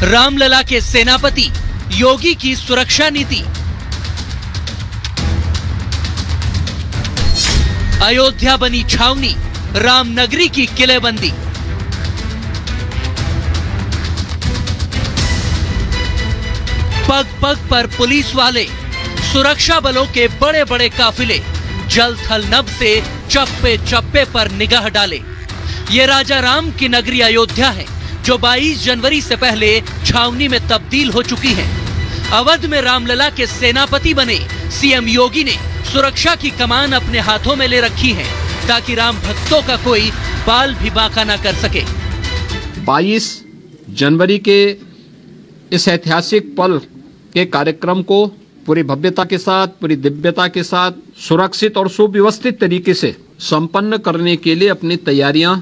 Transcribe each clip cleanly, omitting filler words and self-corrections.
रामलला के सेनापति योगी की सुरक्षा नीति। अयोध्या बनी छावनी, रामनगरी की किलेबंदी। पग पग पर पुलिस वाले, सुरक्षा बलों के बड़े बड़े काफिले, जल थल नभ से चप्पे चप्पे पर निगाह डाले। ये राजा राम की नगरी अयोध्या है, जो 22 जनवरी से पहले छावनी में तब्दील हो चुकी है। अवध में रामलला के सेनापति बने सीएम योगी ने सुरक्षा की कमान अपने हाथों में ले रखी है, ताकि राम भक्तों का कोई बाल भी बांका न कर सके। 22 जनवरी के इस ऐतिहासिक पल के कार्यक्रम को पूरी भव्यता के साथ, पूरी दिव्यता के साथ, सुरक्षित और सुव्यवस्थित तरीके से संपन्न करने के लिए अपनी तैयारियां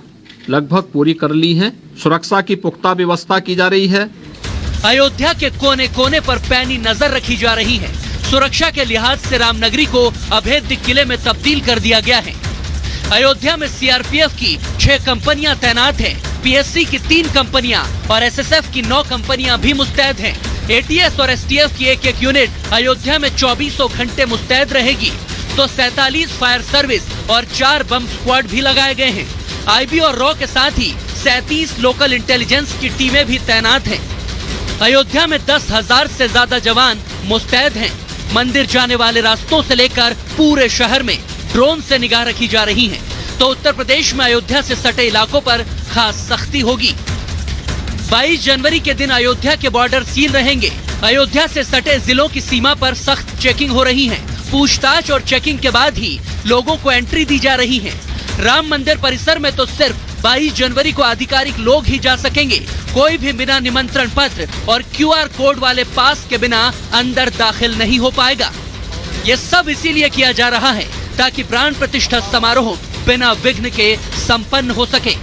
लगभग पूरी कर ली हैं। सुरक्षा की पुख्ता व्यवस्था की जा रही है। अयोध्या के कोने कोने पर पैनी नजर रखी जा रही है। सुरक्षा के लिहाज से रामनगरी को अभेद्य किले में तब्दील कर दिया गया है। अयोध्या में सीआरपीएफ की 6 कंपनियां तैनात हैं, पीएससी की 3 कंपनियां और एसएसएफ की 9 कंपनियां भी मुस्तैद हैं। एटीएस और एसटीएफ की एक यूनिट अयोध्या में 24 घंटे मुस्तैद रहेगी, तो 47 फायर सर्विस और 4 बम स्क्वाड भी लगाए गए हैं। आईबी और रॉ के साथ ही 37 लोकल इंटेलिजेंस की टीमें भी तैनात हैं। अयोध्या में 10,000 से ज्यादा जवान मुस्तैद हैं। मंदिर जाने वाले रास्तों से लेकर पूरे शहर में ड्रोन से निगाह रखी जा रही है। तो उत्तर प्रदेश में अयोध्या से सटे इलाकों पर खास सख्ती होगी। 22 जनवरी के दिन अयोध्या के बॉर्डर सील रहेंगे। अयोध्या से सटे जिलों की सीमा पर सख्त चेकिंग हो रही है। पूछताछ और चेकिंग के बाद ही लोगों को एंट्री दी जा रही है। राम मंदिर परिसर में तो सिर्फ 22 जनवरी को आधिकारिक लोग ही जा सकेंगे। कोई भी बिना निमंत्रण पत्र और क्यूआर कोड वाले पास के बिना अंदर दाखिल नहीं हो पाएगा। ये सब इसीलिए किया जा रहा है ताकि प्राण प्रतिष्ठा समारोह बिना विघ्न के संपन्न हो सके।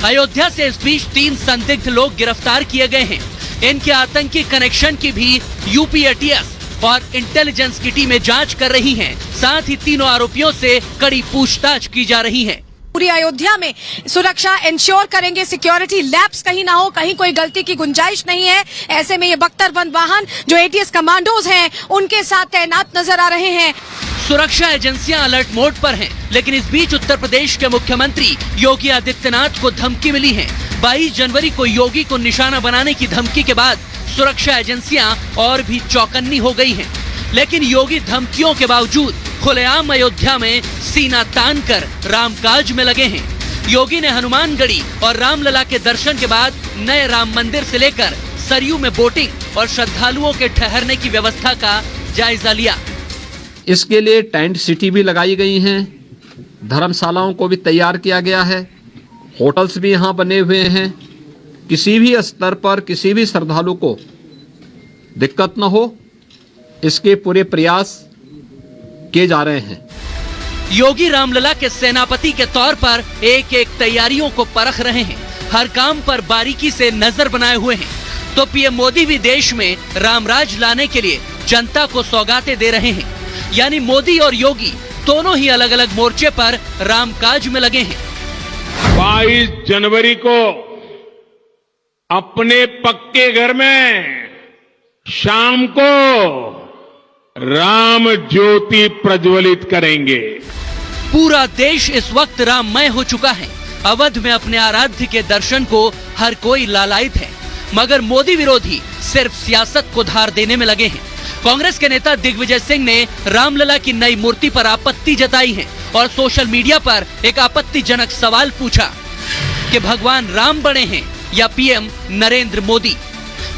अयोध्या से इस बीच 3 संदिग्ध लोग गिरफ्तार किए गए हैं। इनके आतंकी कनेक्शन की भी यूपी एटीएस और इंटेलिजेंस की टीमें जांच कर रही हैं। साथ ही तीनों आरोपियों से कड़ी पूछताछ की जा रही है। पूरी अयोध्या में सुरक्षा इंश्योर करेंगे, सिक्योरिटी लैप्स कहीं ना हो, कहीं कोई गलती की गुंजाइश नहीं है। ऐसे में ये बख्तरबंद वाहन जो एटीएस कमांडोज हैं उनके साथ तैनात नजर आ रहे हैं। सुरक्षा एजेंसियां अलर्ट मोड पर हैं, लेकिन इस बीच उत्तर प्रदेश के मुख्यमंत्री योगी आदित्यनाथ को धमकी मिली है। 22 जनवरी को योगी को निशाना बनाने की धमकी के बाद सुरक्षा एजेंसियां और भी चौकन्नी हो गई हैं। लेकिन योगी धमकियों के बावजूद खुलेआम अयोध्या में सीना तान कर रामकाज में लगे हैं। योगी ने हनुमानगढ़ी और रामलला के दर्शन के बाद नए राम मंदिर से लेकर सरयू में बोटिंग और श्रद्धालुओं के ठहरने की व्यवस्था का जायजा लिया। इसके लिए टेंट सिटी भी लगाई गई हैं, धर्मशालाओं को भी तैयार किया गया है, होटल्स भी यहाँ बने हुए हैं। किसी भी स्तर पर किसी भी श्रद्धालु को दिक्कत न हो, इसके पूरे प्रयास किए जा रहे हैं। योगी रामलला के सेनापति के तौर पर एक एक तैयारियों को परख रहे हैं, हर काम पर बारीकी से नजर बनाए हुए हैं। तो पीएम मोदी भी देश में रामराज लाने के लिए जनता को सौगातें दे रहे हैं। यानी मोदी और योगी दोनों ही अलग अलग मोर्चे पर रामकाज में लगे हैं। 22 जनवरी को अपने पक्के घर में शाम को राम ज्योति प्रज्वलित करेंगे। पूरा देश इस वक्त राममय हो चुका है। अवध में अपने आराध्य के दर्शन को हर कोई लालायित है, मगर मोदी विरोधी सिर्फ सियासत को धार देने में लगे हैं। कांग्रेस के नेता दिग्विजय सिंह ने रामलला की नई मूर्ति पर आपत्ति जताई है और सोशल मीडिया पर एक आपत्तिजनक सवाल पूछा कि भगवान राम बने हैं या पीएम नरेंद्र मोदी।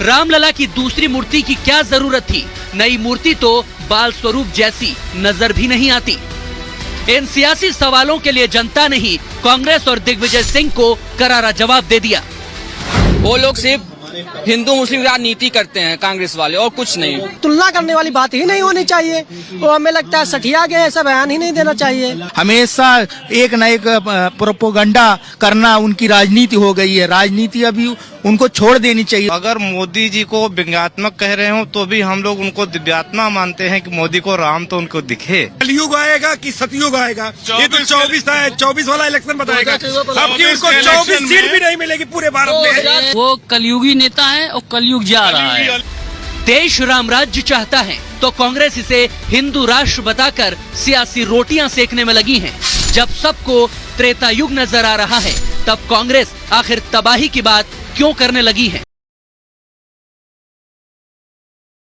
रामलला की दूसरी मूर्ति की क्या जरूरत थी? नई मूर्ति तो बाल स्वरूप जैसी नजर भी नहीं आती। इन सियासी सवालों के लिए जनता ने ही कांग्रेस और दिग्विजय सिंह को करारा जवाब दे दिया। वो लोग सिर्फ हिंदू मुस्लिम की राजनीति करते हैं, कांग्रेस वाले, और कुछ नहीं। तुलना करने वाली बात ही नहीं होनी चाहिए। वो हमें लगता है सठिया गया, ऐसा बयान ही नहीं देना चाहिए। हमेशा एक न एक प्रोपोगंडा करना उनकी राजनीति हो गई है। राजनीति अभी उनको छोड़ देनी चाहिए। अगर मोदी जी को व्यंग्यात्मक कह रहे हो तो भी हम लोग उनको दिव्यात्मा मानते हैं कि मोदी को राम तो उनको दिखे। कलयुग आएगा कि सतयुग आएगा, ये तो 24 वाला इलेक्शन बताएगा। अब की उनको 24 सीट भी नहीं मिलेगी पूरे भारत में। वो कलयुगी नेता है और कलयुग जा रहा है। देश राम राज्य चाहता है तो कांग्रेस इसे हिंदू राष्ट्र बताकर सियासी रोटियां सेकने में लगी है। जब सबको त्रेता युग नजर आ रहा है तब कांग्रेस आखिर तबाही की बात क्यों करने लगी है?